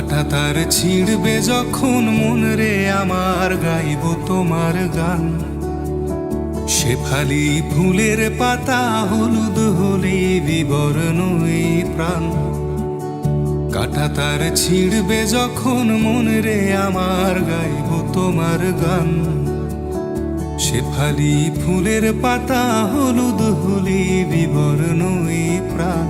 কাঁটা তার ছিঁড়বে যখন মন রে আমার, গাইব তোমার গান। শেফালি ফুলের পাতা হলুদ হলে বিবর্ণ এই প্রাণ। কাঁটা তার ছিঁড়বে যখন মন রে আমার, গাইব তোমার গান। শেফালি ফুলের পাতা হলুদ হলে বিবর্ণ এই প্রাণ।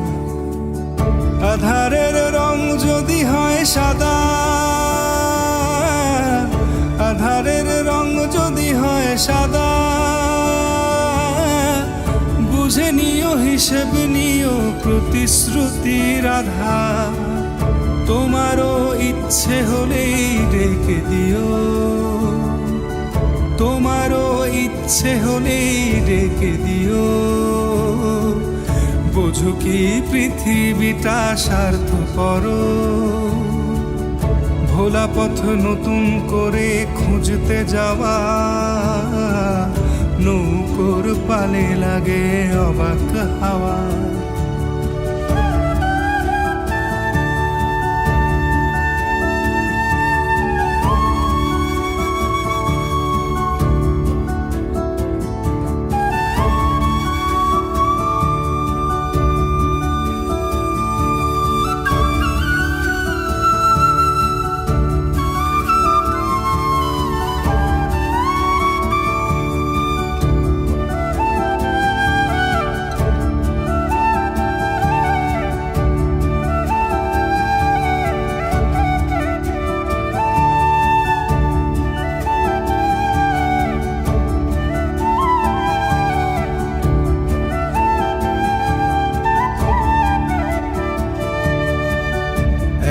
আধারের রং যদি হয় সাদা, আধারের রং যদি হয় সাদা, বুঝে নিও হিসেব নিও প্রতিশ্রুতির আধার। তোমারও ইচ্ছে হলেই ডেকে দিও, তোমারও ইচ্ছে হলেই ডেকে দিও। বোঝো কি পৃথিবীটা স্বার্থপর, ভোলা পথ নতুন করে খুঁজতে যাওয়া। নৌকোর পালে লাগে অবাক হাওয়া।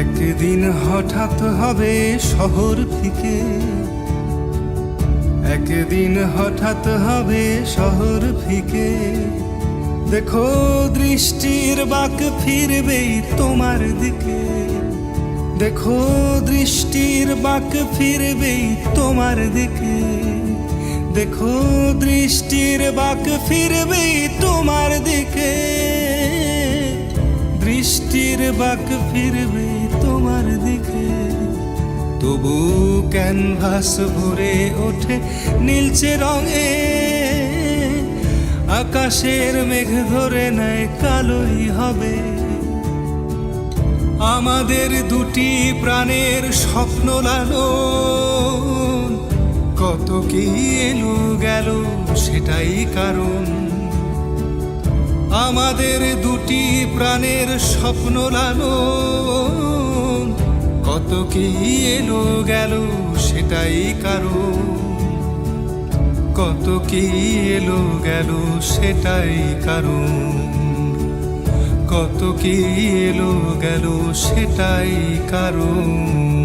একদিন হঠাৎ হবে শহর ফিকে, একদিন হঠাৎ হবে শহর ফিকে। দেখো দৃষ্টির বাঁক ফিরবে তোমার দিকে, দেখো দৃষ্টির বাঁক ফিরবে তোমার দিকে। দেখো দৃষ্টির বাঁক ফিরবে তোমার দিকে, দৃষ্টির বাঁক ফিরবে তোমার দিকে। তবু ক্যানভাস ভরে ওঠে নীলচে রঙে, আকাশের মেঘ ধরে নেয় কালোই হবে। আমাদের দুটি প্রাণের স্বপ্ন লালন, কত কি এলো গেল সেটাই কারণ। আমাদের দুটি প্রাণের স্বপ্ন লালন, কত কি এলো গেল সেটাই কারণ। কত কি এলো গেল সেটাই কারণ। কত কি এলো গেল সেটাই কারণ।